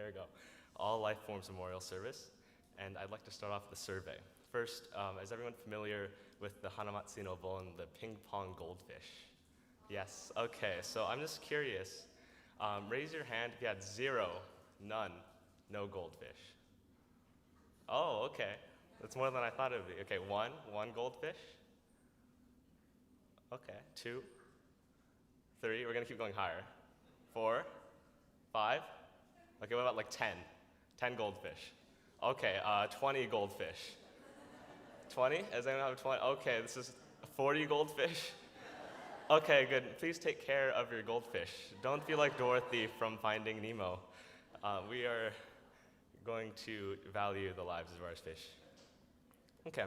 we go. All Life Forms Memorial Service. And I'd like to start off with a survey. First, is everyone familiar with the Hanamatsu no Bon, the ping pong goldfish? Yes, okay, so I'm just curious. Raise your hand if you had zero, none, no goldfish. Oh, okay. That's more than I thought it would be. Okay, one goldfish. Okay, 2, 3, we're gonna keep going higher. 4, 5, okay, what about like 10? 10 goldfish. Okay, 20 goldfish. 20? Does anyone have 20? Okay, this is 40 goldfish. Okay, good. Please take care of your goldfish. Don't be like Dorothy from Finding Nemo. We are going to value the lives of our fish. Okay.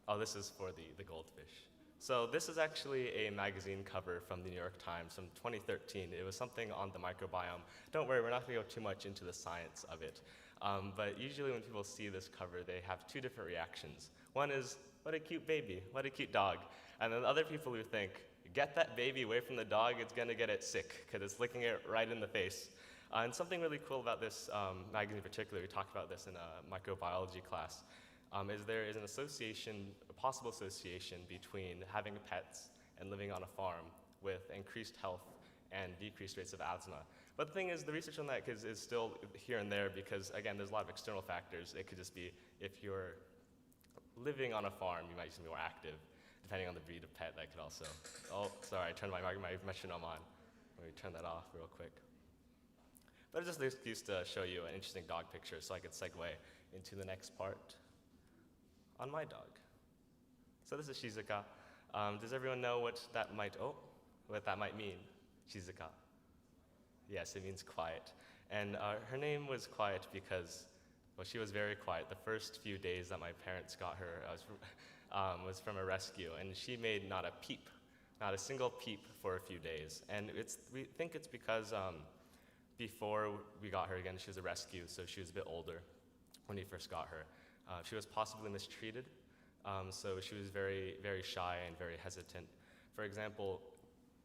Oh, this is for the goldfish. So this is actually a magazine cover from the New York Times from 2013. It was something on the microbiome. Don't worry, we're not going to go too much into the science of it. But usually when people see this cover, they have two different reactions. One is, what a cute baby, what a cute dog. And then other people who think, get that baby away from the dog, it's going to get it sick because it's licking it right in the face. And something really cool about this magazine in particular, we talked about this in a microbiology class, is there is an association, a possible association between having pets and living on a farm with increased health and decreased rates of asthma. But the thing is, the research on that is still here and there because, again, there's a lot of external factors. It could just be if you're living on a farm, you might just be more active. Depending on the breed of pet, that could also, oh, sorry, I turned my metronome on. Let me turn that off real quick. But it's just an excuse to show you an interesting dog picture so I could segue into the next part on my dog. So this is Shizuka. Does everyone know what that might mean, Shizuka? Yes, it means quiet. And her name was quiet because, well, she was very quiet. The first few days that my parents got her was from a rescue, and she made not a peep, not a single peep for a few days. And we think it's because before we got her, again, she was a rescue, so she was a bit older when we first got her. She was possibly mistreated, so she was very, very shy and very hesitant. For example,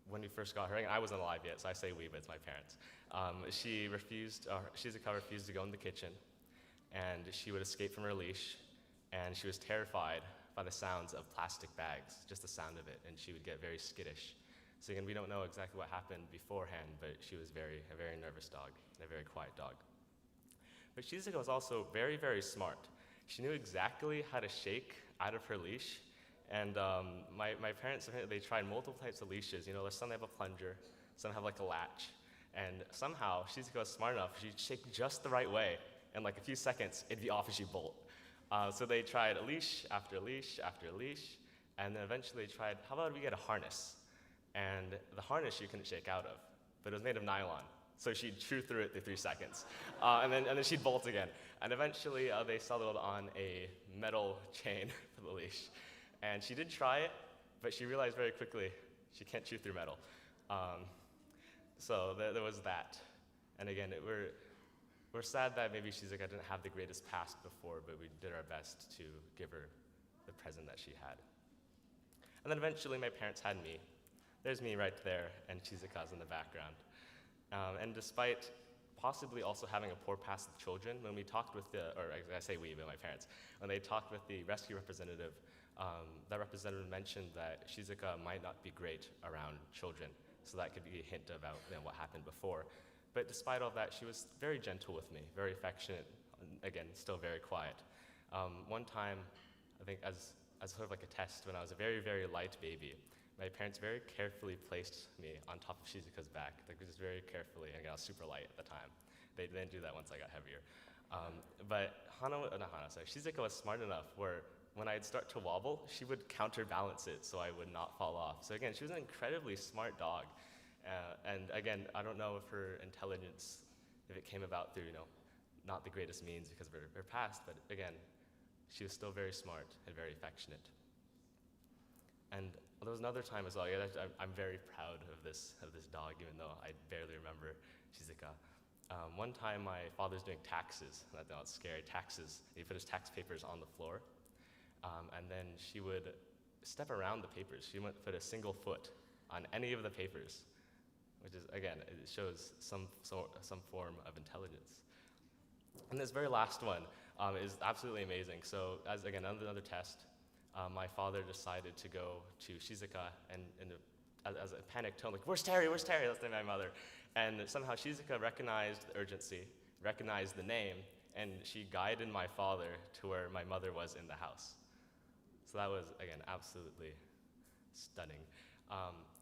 when we first got her, and I wasn't alive yet, so I say we, but it's my parents. Shizuka refused to go in the kitchen, and she would escape from her leash, and she was terrified by the sounds of plastic bags, just the sound of it, and she would get very skittish. So again, we don't know exactly what happened beforehand, but she was a very nervous dog, and a very quiet dog. But Shizuka was also very, very smart. She knew exactly how to shake out of her leash, and my parents, they tried multiple types of leashes. You know, some have a plunger, some have like a latch, and somehow Shizuka was smart enough, she'd shake just the right way, and like a few seconds, it'd be off and she'd bolt. So they tried a leash after leash after leash, and then eventually they tried, how about we get a harness? And the harness you couldn't shake out of, but it was made of nylon. So she'd chew through it in 3 seconds. And then she'd bolt again. And eventually they settled on a metal chain for the leash. And she did try it, but she realized very quickly she can't chew through metal. So there was that. And again, we're sad that maybe Shizuka didn't have the greatest past before, but we did our best to give her the present that she had. And then eventually my parents had me. There's me right there, and Shizuka's in the background. And despite possibly also having a poor past with children, when we talked with I say we, but my parents, when they talked with the rescue representative, that representative mentioned that Shizuka might not be great around children, so that could be a hint about what happened before. But despite all that, she was very gentle with me, very affectionate, again, still very quiet. One time, I think as sort of like a test, when I was a very, very light baby, my parents very carefully placed me on top of Shizuka's back, like just very carefully, and I was super light at the time. They didn't do that once I got heavier. But Shizuka was smart enough where when I'd start to wobble, she would counterbalance it so I would not fall off. So again, she was an incredibly smart dog. And again, I don't know if her intelligence, if it came about through, not the greatest means because of her past, but again, she was still very smart and very affectionate. And there was another time as well. I'm very proud of this dog, even though I barely remember Shizuka. One time, my father's doing taxes. I know it's scary. Taxes. He put his tax papers on the floor, and then she would step around the papers. She wouldn't put a single foot on any of the papers. which is, again, it shows some form of intelligence. And this very last one is absolutely amazing. So as, again, another test, my father decided to go to Shizuka and as a panic tone, like, where's Terry, where's Terry? That's the name of my mother. And somehow Shizuka recognized the urgency, recognized the name, and she guided my father to where my mother was in the house. So that was, again, absolutely stunning.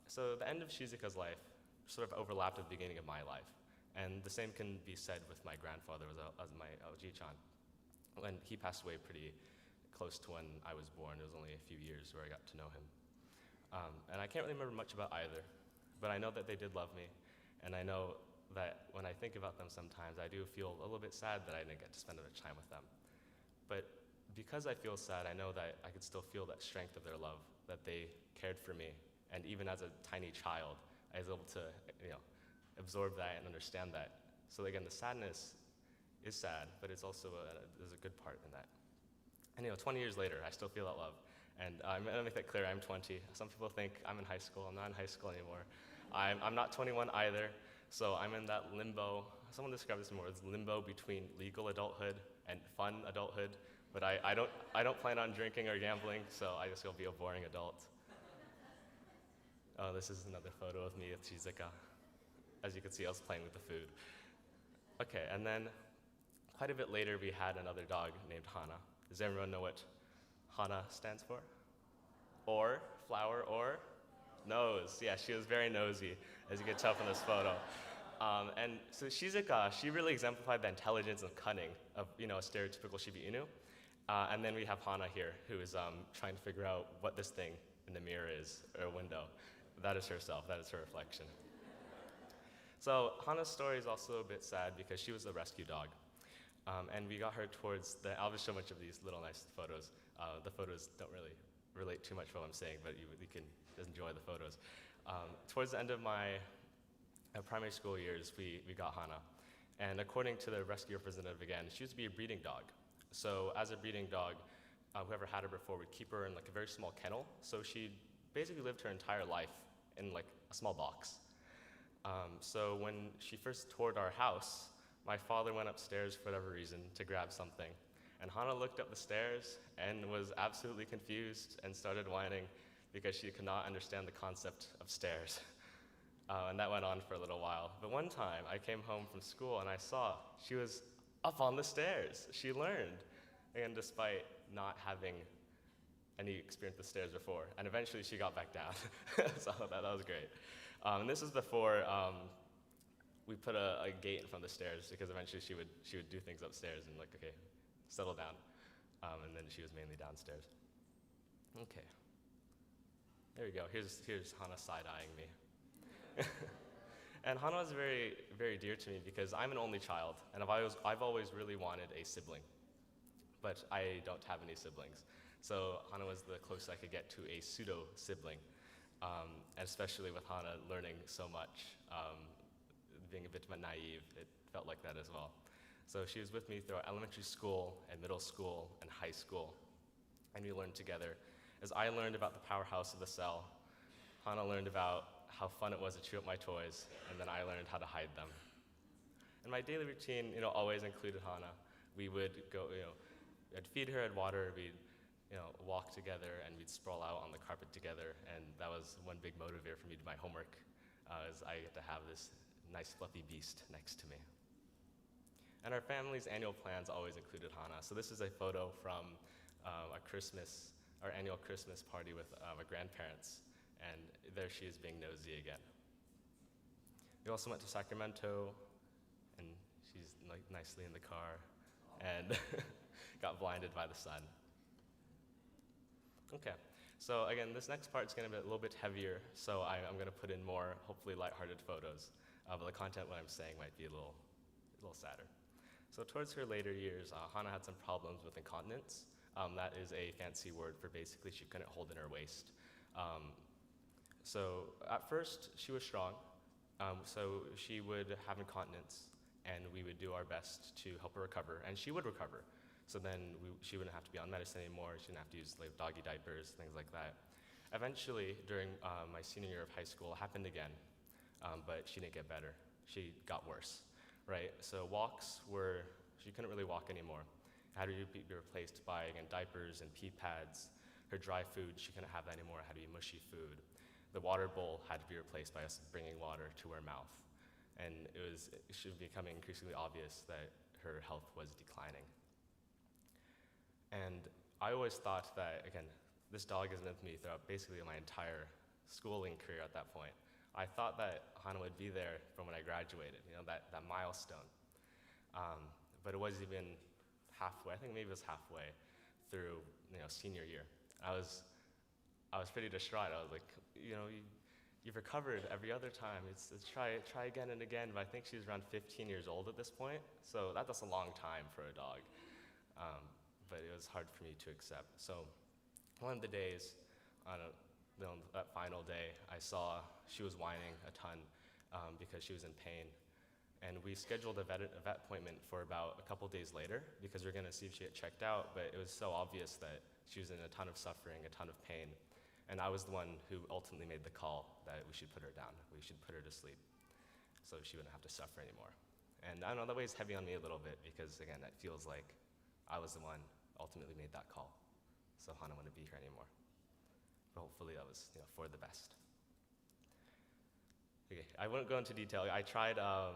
So the end of Shizuka's life sort of overlapped with the beginning of my life. And the same can be said with my grandfather, as my Oji-chan. When he passed away pretty close to when I was born, it was only a few years where I got to know him. And I can't really remember much about either, but I know that they did love me, and I know that when I think about them sometimes, I do feel a little bit sad that I didn't get to spend much time with them. But because I feel sad, I know that I could still feel that strength of their love, that they cared for me, and even as a tiny child, I was able to, absorb that and understand that. So again, the sadness is sad, but it's also there's a good part in that. And 20 years later, I still feel that love. And I'm going to make that clear, I'm 20. Some people think I'm in high school. I'm not in high school anymore. I'm not 21 either, so I'm in that limbo. Someone described this more as limbo between legal adulthood and fun adulthood. But I don't plan on drinking or gambling, so I just will be a boring adult. Oh, this is another photo of me with Shizuka. As you can see, I was playing with the food. Okay, and then quite a bit later, we had another dog named Hana. Does everyone know what Hana stands for? Or, flower, or? Nose. Yeah, she was very nosy, as you can tell from this photo. And so Shizuka, she really exemplified the intelligence and cunning of a stereotypical Shiba Inu. And then we have Hana here, who is trying to figure out what this thing in the mirror is, or a window. That is herself, that is her reflection. So Hana's story is also a bit sad because she was a rescue dog. And we got her towards I'll just show a bunch of these little nice photos. The photos don't really relate too much to what I'm saying, but you can enjoy the photos. Towards the end of my primary school years, we got Hana. And according to the rescue representative again, she used to be a breeding dog. So as a breeding dog, whoever had her before would keep her in like a very small kennel. So she basically lived her entire life in like a small box. So when she first toured our house, my father went upstairs for whatever reason to grab something. And Hana looked up the stairs and was absolutely confused and started whining because she could not understand the concept of stairs. And that went on for a little while. But one time I came home from school and I saw she was up on the stairs. She learned, again, despite not having any experience with stairs before. And eventually she got back down. So that was great. And this was before we put a gate in front of the stairs because eventually she would do things upstairs and like, okay, settle down. And then she was mainly downstairs. Okay. There we go. Here's Hana side-eyeing me. And Hana was very, very dear to me because I'm an only child, and I've always really wanted a sibling, but I don't have any siblings. So Hana was the closest I could get to a pseudo-sibling, and especially with Hana learning so much, being a bit naive, it felt like that as well. So she was with me throughout elementary school and middle school and high school, and we learned together. As I learned about the powerhouse of the cell, Hana learned about how fun it was to chew up my toys, and then I learned how to hide them. And my daily routine, always included Hana. We would go, I'd feed her, I'd water her, we'd, walk together, and we'd sprawl out on the carpet together, and that was one big motivator for me to do my homework, as I get to have this nice fluffy beast next to me. And our family's annual plans always included Hana. So this is a photo from our annual Christmas party with my grandparents. And there she is being nosy again. We also went to Sacramento, and she's nicely in the car, and got blinded by the sun. Okay, so again, this next part is going to be a little bit heavier, so I'm going to put in more, hopefully lighthearted photos, but the content, what I'm saying, might be a little sadder. So towards her later years, Hana had some problems with incontinence. That is a fancy word for basically she couldn't hold in her waist. So at first, she was strong, so she would have incontinence, and we would do our best to help her recover, and she would recover. So then she wouldn't have to be on medicine anymore, she didn't have to use doggy diapers, things like that. Eventually, during my senior year of high school, it happened again. but she didn't get better. She got worse, right? So she couldn't really walk anymore. It had to be replaced by, again, diapers and pee pads. Her dry food, she couldn't have that anymore. It had to be mushy food. The water bowl had to be replaced by us bringing water to her mouth. And it was becoming increasingly obvious that her health was declining. And I always thought that, again, this dog has been with me throughout basically my entire schooling career at that point. I thought that Hana would be there from when I graduated, that milestone. But it wasn't even halfway. I think maybe it was halfway through, senior year. I was pretty distraught. I was like, you've recovered every other time. It's try again and again. But I think she's around 15 years old at this point, so that's a long time for a dog. But it was hard for me to accept. So one of the days, that final day, I saw she was whining a ton because she was in pain. And we scheduled a vet appointment for about a couple days later because we were going to see if she had checked out, but it was so obvious that she was in a ton of suffering, a ton of pain. And I was the one who ultimately made the call that we should put her down. We should put her to sleep so she wouldn't have to suffer anymore. And I don't know, that weighs heavy on me a little bit because, again, it feels like I was the one ultimately made that call. So Hana wouldn't be here anymore. But hopefully that was, for the best. Okay, I won't go into detail. I tried, I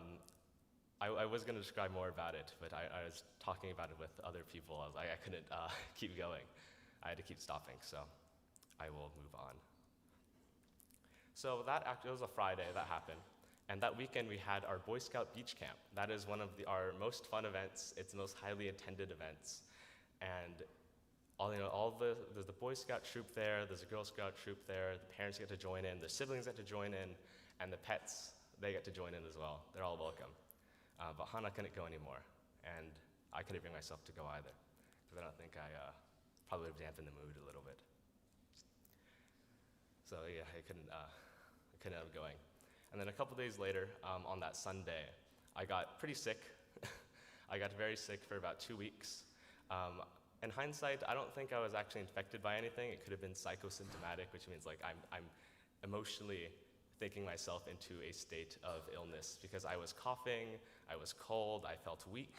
was going to describe more about it, but I was talking about it with other people. I couldn't keep going. I had to keep stopping, so I will move on. So it was a Friday that happened, and that weekend we had our Boy Scout beach camp. That is one of our most fun events. It's the most highly attended events, and there's the Boy Scout troop there, there's a Girl Scout troop there, the parents get to join in, the siblings get to join in, and the pets, they get to join in as well. They're all welcome. But Hana couldn't go anymore, and I couldn't bring myself to go either, because I don't think I probably would have dampened the mood a little bit. So yeah, I couldn't end up going. And then a couple days later, on that Sunday, I got pretty sick. I got very sick for about 2 weeks. In hindsight, I don't think I was actually infected by anything. It could have been psychosymptomatic, which means like I'm emotionally thinking myself into a state of illness because I was coughing, I was cold, I felt weak,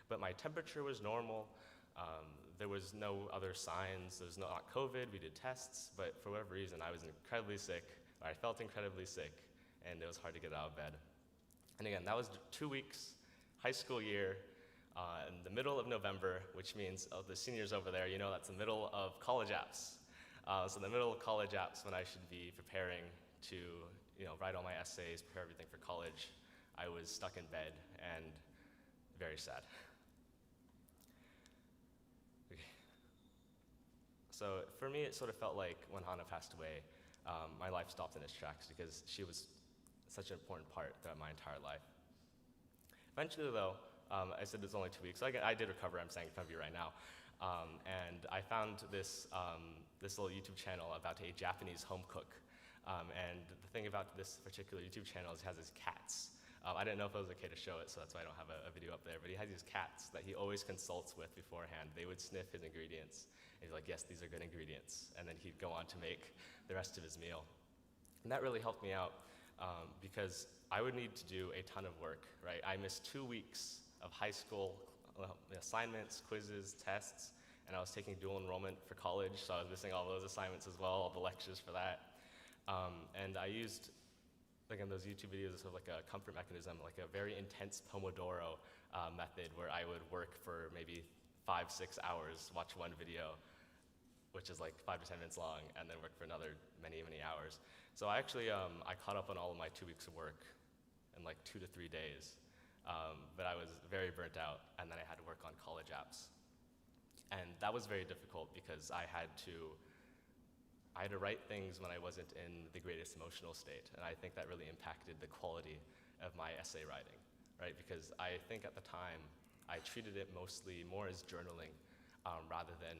but my temperature was normal. There was no other signs. There's not COVID. We did tests, but for whatever reason, I was incredibly sick, or I felt incredibly sick, and it was hard to get out of bed. And again, that was 2 weeks, high school year, in the middle of November, which means the seniors over there, that's the middle of college apps. So the middle of college apps when I should be preparing to, write all my essays, prepare everything for college, I was stuck in bed and very sad. Okay. So for me, it sort of felt like when Hana passed away, my life stopped in its tracks because she was such an important part throughout my entire life. Eventually, though, I said it was only 2 weeks. So I did recover. I'm saying in front of you right now. And I found this little YouTube channel about a Japanese home cook. And the thing about this particular YouTube channel is it has his cats. I didn't know if it was okay to show it, so that's why I don't have a video up there. But he has these cats that he always consults with beforehand. They would sniff his ingredients. And he's like, yes, these are good ingredients. And then he'd go on to make the rest of his meal. And that really helped me out because I would need to do a ton of work, right? I missed 2 weeks of high school assignments, quizzes, tests, and I was taking dual enrollment for college, so I was missing all those assignments as well, all the lectures for that. And I used, like in those YouTube videos, sort of like a comfort mechanism, like a very intense Pomodoro method where I would work for maybe 5-6 hours, watch one video, which is like 5 to 10 minutes long, and then work for another many hours. So I actually, I caught up on all of my 2 weeks of work in like 2 to 3 days. But I was very burnt out, and then I had to work on college apps. And that was very difficult because I had to write things when I wasn't in the greatest emotional state, and I think that really impacted the quality of my essay writing, right? Because I think at the time, I treated it mostly more as journaling rather than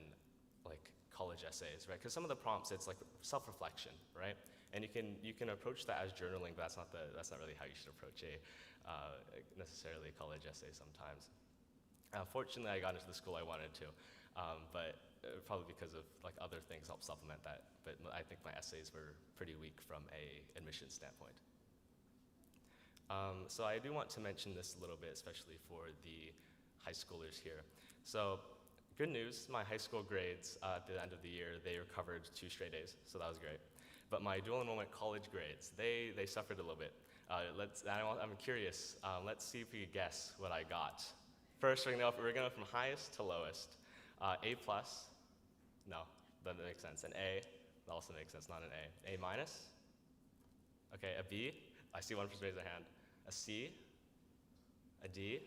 like college essays, right? Because some of the prompts, it's like self-reflection, right? And you can approach that as journaling, but that's not really how you should approach necessarily a college essay sometimes. Fortunately, I got into the school I wanted to, but probably because of like other things helped supplement that. But I think my essays were pretty weak from a admission standpoint. So I do want to mention this a little bit, especially for the high schoolers here. So good news, my high school grades at the end of the year, they recovered 2 straight A's, so that was great. But my dual enrollment college grades, they suffered a little bit. I'm curious, let's see if we can guess what I got. First, we're gonna go from highest to lowest. A plus, no, that makes sense. An A, that also makes sense, not an A. A minus, okay, a B, I see one person raise their hand. A C, a D,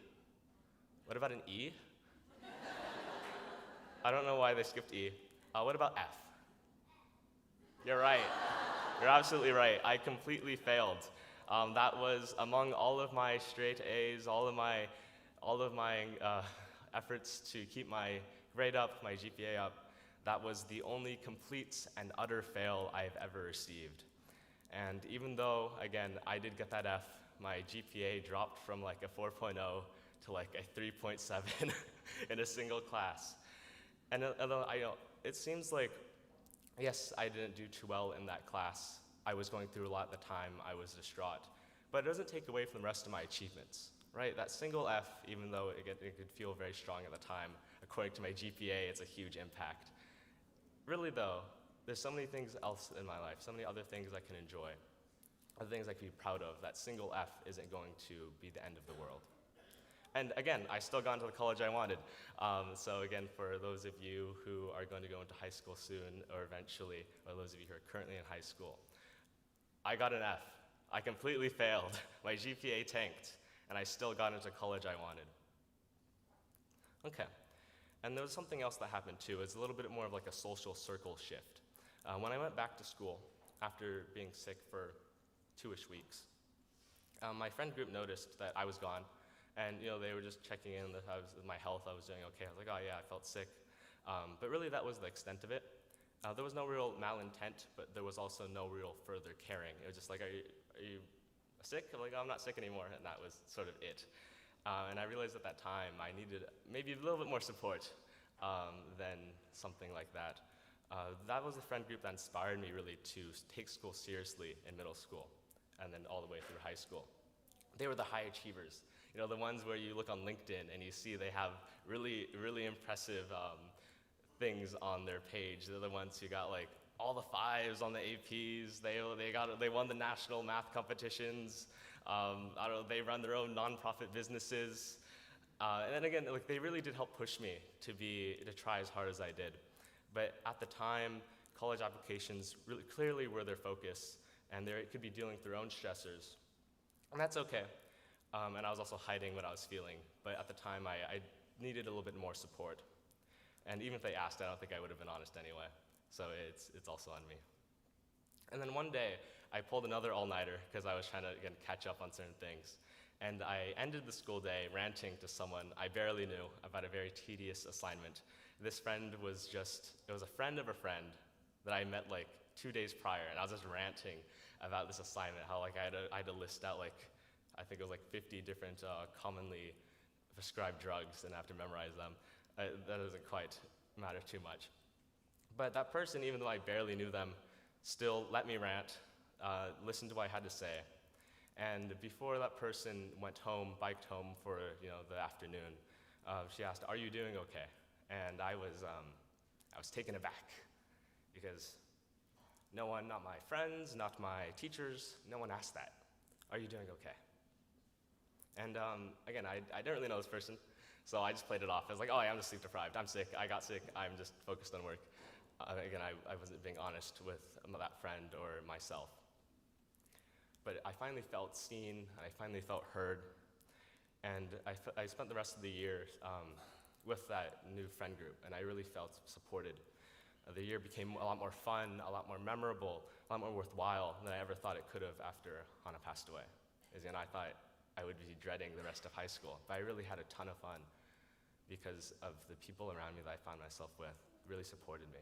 what about an E? I don't know why they skipped E. What about F? You're right. You're absolutely right. I completely failed. That was among all of my straight A's, all of my efforts to keep my grade up, my GPA up. That was the only complete and utter fail I've ever received. And even though, again, I did get that F, my GPA dropped from like a 4.0 to like a 3.7 in a single class. And although it seems like, yes, I didn't do too well in that class. I was going through a lot at the time. I was distraught. But it doesn't take away from the rest of my achievements, right? That single F, even though it could feel very strong at the time, according to my GPA, it's a huge impact. Really though, there's so many things else in my life, so many other things I can enjoy, other things I can be proud of. That single F isn't going to be the end of the world. And again, I still got into the college I wanted. So again, for those of you who are going to go into high school soon or eventually, or those of you who are currently in high school, I got an F. I completely failed. My GPA tanked, and I still got into college I wanted. Okay. And there was something else that happened too. It's a little bit more of like a social circle shift. When I went back to school after being sick for 2-ish weeks, my friend group noticed that I was gone, and they were just checking in that my health, I was doing okay. I was like, oh yeah, I felt sick. But really that was the extent of it. There was no real malintent, but there was also no real further caring. It was just like, are you sick? I'm like, oh, I'm not sick anymore, and that was sort of it. And I realized at that time I needed maybe a little bit more support than something like that. That was the friend group that inspired me really to take school seriously in middle school and then all the way through high school. They were the high achievers, the ones where you look on LinkedIn and you see they have really, really impressive things on their page. They're the ones who got like all the 5s on the APs. They won the national math competitions. They run their own nonprofit businesses. And then again, like they really did help push me to try as hard as I did. But at the time, college applications really clearly were their focus, and they could be dealing with their own stressors. And that's okay. And I was also hiding what I was feeling. But at the time, I needed a little bit more support. And even if they asked, I don't think I would have been honest anyway. So it's also on me. And then one day, I pulled another all-nighter because I was trying to, again, catch up on certain things. And I ended the school day ranting to someone I barely knew about a very tedious assignment. This friend it was a friend of a friend that I met like 2 days prior, and I was just ranting about this assignment, how like I had to list out like, I think it was like 50 different commonly prescribed drugs and I have to memorize them. That doesn't quite matter too much. But that person, even though I barely knew them, still let me rant, listened to what I had to say. And before that person biked home for the afternoon, she asked, "Are you doing okay?" And I was taken aback because no one, not my friends, not my teachers, no one asked that. Are you doing okay? And again, I didn't really know this person, so I just played it off. I was like, oh, I'm just sleep deprived. I'm sick. I got sick. I'm just focused on work. Again, I wasn't being honest with that friend or myself. But I finally felt seen. I finally felt heard. And I spent the rest of the year with that new friend group, and I really felt supported. The year became a lot more fun, a lot more memorable, a lot more worthwhile than I ever thought it could have after Hannah passed away. I thought I would be dreading the rest of high school, but I really had a ton of fun because of the people around me that I found myself with really supported me.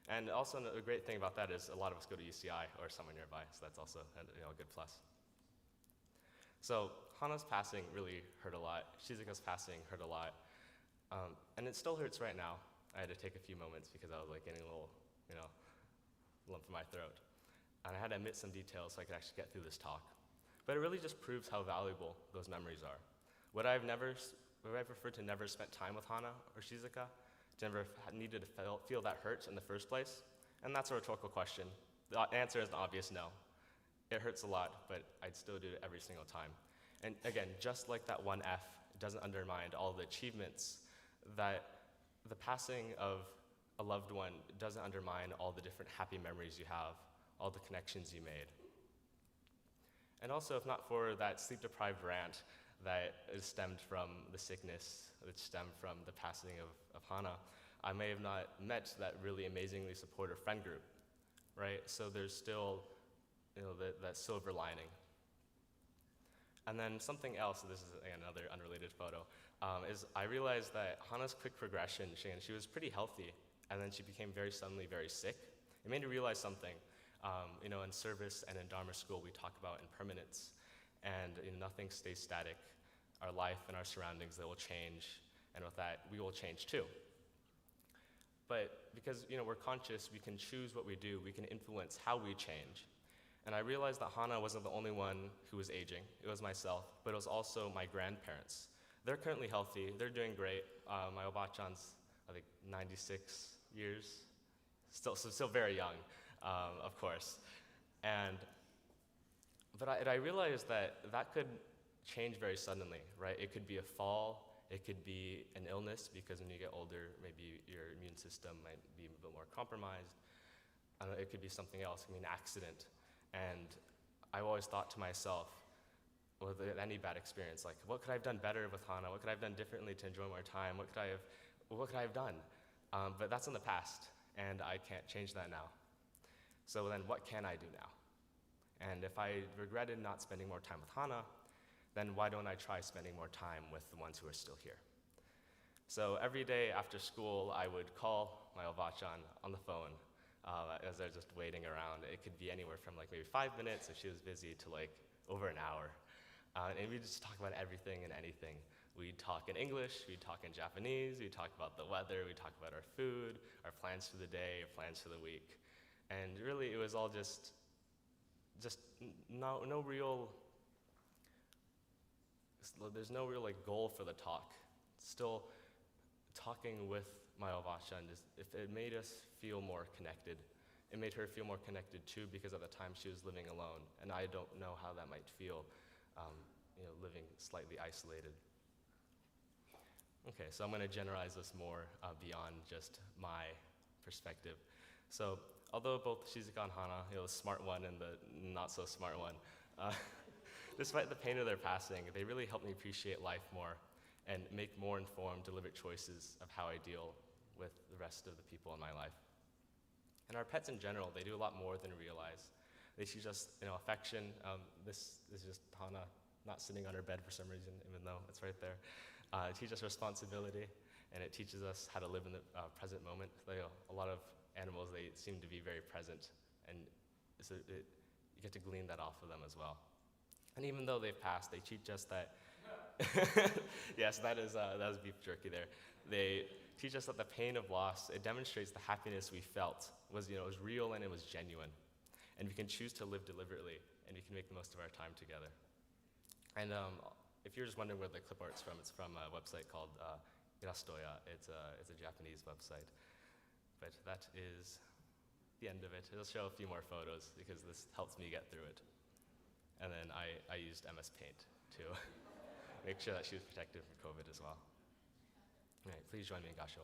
And also a great thing about that is a lot of us go to UCI or somewhere nearby, so that's also a good plus. So Hannah's passing really hurt a lot. Shizuka's passing hurt a lot. And it still hurts right now. I had to take a few moments because I was like getting a little, lump in my throat. And I had to omit some details so I could actually get through this talk. But it really just proves how valuable those memories are. Would I prefer to never spent time with Hana or Shizuka, to never needed to feel that hurt in the first place? And that's a rhetorical question. The answer is an obvious no. It hurts a lot, but I'd still do it every single time. And again, just like that one F, it doesn't undermine all the achievements, that the passing of a loved one doesn't undermine all the different happy memories you have, all the connections you made. And also, if not for that sleep-deprived rant that is stemmed from the sickness, which stemmed from the passing of Hana, I may have not met that really amazingly supportive friend group, right? So there's still, that silver lining. And then something else, this is another unrelated photo, is I realized that Hana's quick progression, she was pretty healthy, and then she became very suddenly very sick. It made me realize something. In service and in Dharma school, we talk about impermanence, and nothing stays static. Our life and our surroundings, they will change, and with that, we will change too. But because we're conscious, we can choose what we do, we can influence how we change. And I realized that Hana wasn't the only one who was aging. It was myself, but it was also my grandparents. They're currently healthy, they're doing great. My obachan's, I think, 96 years, still very young, of course. But I realized that could change very suddenly, right? It could be a fall, it could be an illness, because when you get older, maybe your immune system might be a bit more compromised. It could be something else, it could be an accident. And I've always thought to myself, with any bad experience, like, what could I have done better with Hana? What could I have done differently to enjoy more time? What could I have done? But that's in the past, and I can't change that now. So then what can I do now? And if I regretted not spending more time with Hana, then why don't I try spending more time with the ones who are still here? So every day after school, I would call my obachan on the phone as they're just waiting around. It could be anywhere from maybe 5 minutes if she was busy to over an hour. And we'd just talk about everything and anything. We'd talk in English, we'd talk in Japanese, we'd talk about the weather, we'd talk about our food, our plans for the day, our plans for the week. And really, it was all just no real, there's no real goal for the talk. Still, talking with my obachan, if it made us feel more connected. It made her feel more connected too, because at the time she was living alone, and I don't know how that might feel, living slightly isolated. Okay, so I'm going to generalize this more beyond just my perspective. So, although both Shizuka and Hana, the smart one and the not so smart one, despite the pain of their passing, they really helped me appreciate life more and make more informed, deliberate choices of how I deal with the rest of the people in my life. And our pets in general, they do a lot more than we realize. They teach us, affection. This is just Hana not sitting on her bed for some reason, even though it's right there. It teaches us responsibility, and it teaches us how to live in the present moment. A lot of animals, they seem to be very present, and so you get to glean that off of them as well. And even though they've passed, they teach us that. Yes, that was beef jerky there. They teach us that the pain of loss, it demonstrates the happiness we felt was real and it was genuine. And we can choose to live deliberately, and we can make the most of our time together. And if you're just wondering where the clip art's from, it's from a website called Irastoya. It's a Japanese website. But that is the end of it. It'll show a few more photos because this helps me get through it. And then I used MS Paint to make sure that she was protected from COVID as well. All right, please join me in Gasho.